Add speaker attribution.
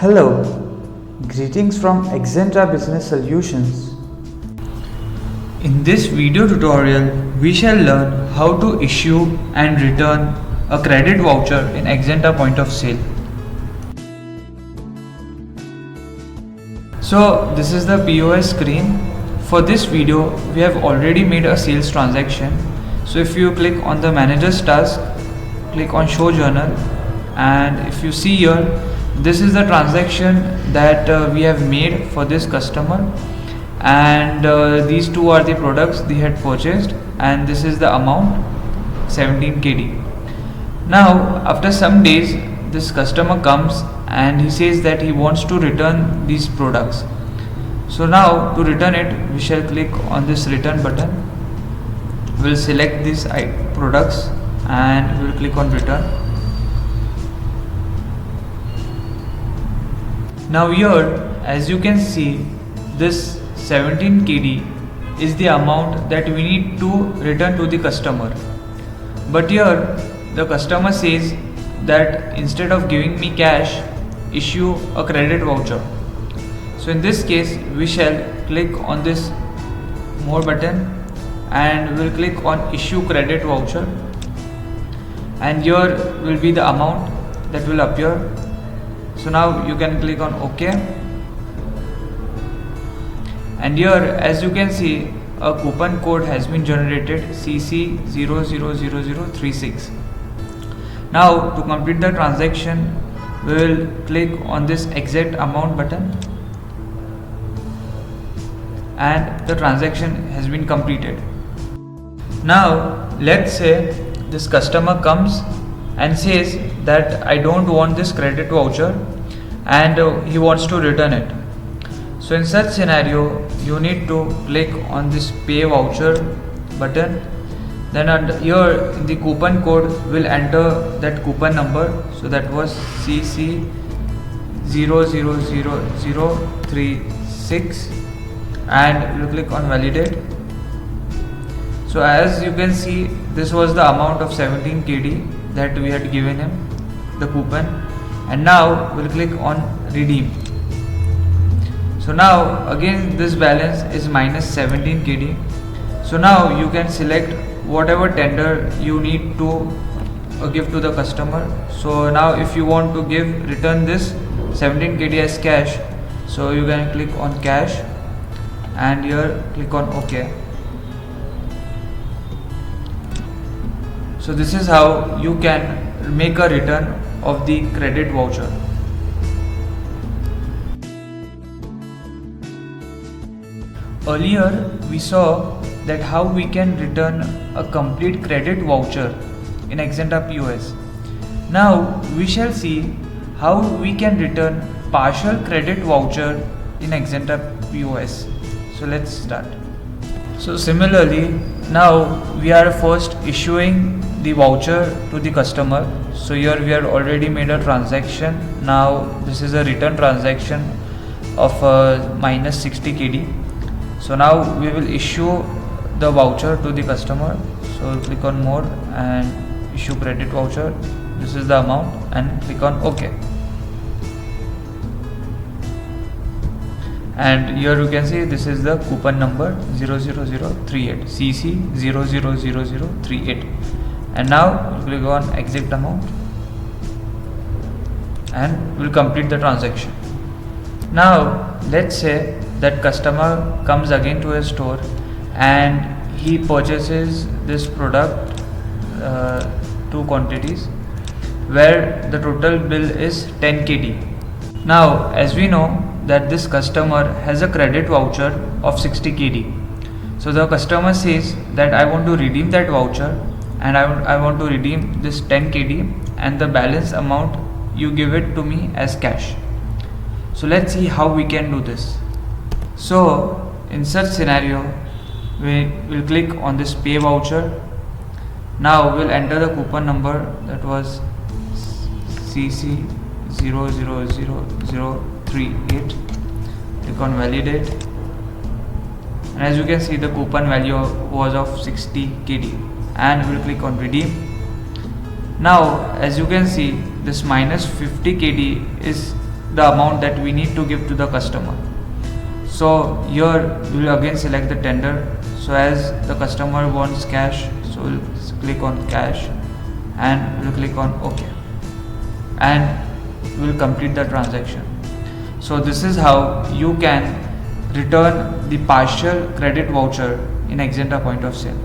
Speaker 1: Hello, greetings from Axanta Business Solutions. In this video tutorial, we shall learn how to issue and return a credit voucher in Axanta point of sale. So this is the POS screen. For this video, we have already made a sales transaction. So if you click on the manager's task, click on show journal, and if you see here, this is the transaction that we have made for this customer, and these two are the products they had purchased, and this is the amount 17 KD. Now after some days, this customer comes and he says that he wants to return these products. So now to return it, we shall click on this return button. We'll select these products and we'll click on return. Now here, as you can see, this 17 KD is the amount that we need to return to the customer. But here the customer says that instead of giving me cash, issue a credit voucher. So in this case, we shall click on this more button and we'll click on issue credit voucher, and here will be the amount that will appear. So now you can click on OK, and here as you can see, a coupon code has been generated, CC000036. Now to complete the transaction, we will click on this exact amount button, and the transaction has been completed. Now let's say this customer comes and says that I don't want this credit voucher and he wants to return it. So in such scenario, you need to click on this pay voucher button. Then under here in the coupon code, will enter that coupon number. So that was CC000036, and you click on validate. So as you can see, this was the amount of 17 KD that we had given him, the coupon, and now we'll click on redeem. So now again this balance is minus 17 KD. So now you can select whatever tender you need to give to the customer. So now if you want to return this 17 KD as cash, so you can click on cash and here click on OK. So this is how you can make a return of the credit voucher. Earlier we saw that how we can return a complete credit voucher in Axanta POS. Now we shall see how we can return partial credit voucher in Axanta POS. So let's start. So similarly, now we are first issuing the voucher to the customer. So here we are already made a transaction. Now this is a return transaction of minus 60 KD. So now we will issue the voucher to the customer. So click on more and issue credit voucher. This is the amount and click on OK. And here you can see this is the coupon number 00038, CC000038, and now we'll click on exact amount and we'll complete the transaction. Now let's say that customer comes again to a store and he purchases this product, 2 quantities, where the total bill is 10 KD. Now as we know that this customer has a credit voucher of 60 KD. So the customer says that I want to redeem that voucher and I want to redeem this 10 KD, and the balance amount you give it to me as cash. So let's see how we can do this. So in such scenario, we will click on this pay voucher. Now we'll enter the coupon number, that was CC000038. Click on validate, and as you can see the coupon value was of 60 KD, and we'll click on redeem. Now as you can see, this minus 50 KD is the amount that we need to give to the customer. So here we will again select the tender. So as the customer wants cash, so we'll click on cash and we'll click on OK, and we'll complete the transaction. So this is how you can return the partial credit voucher in Axanta point of sale.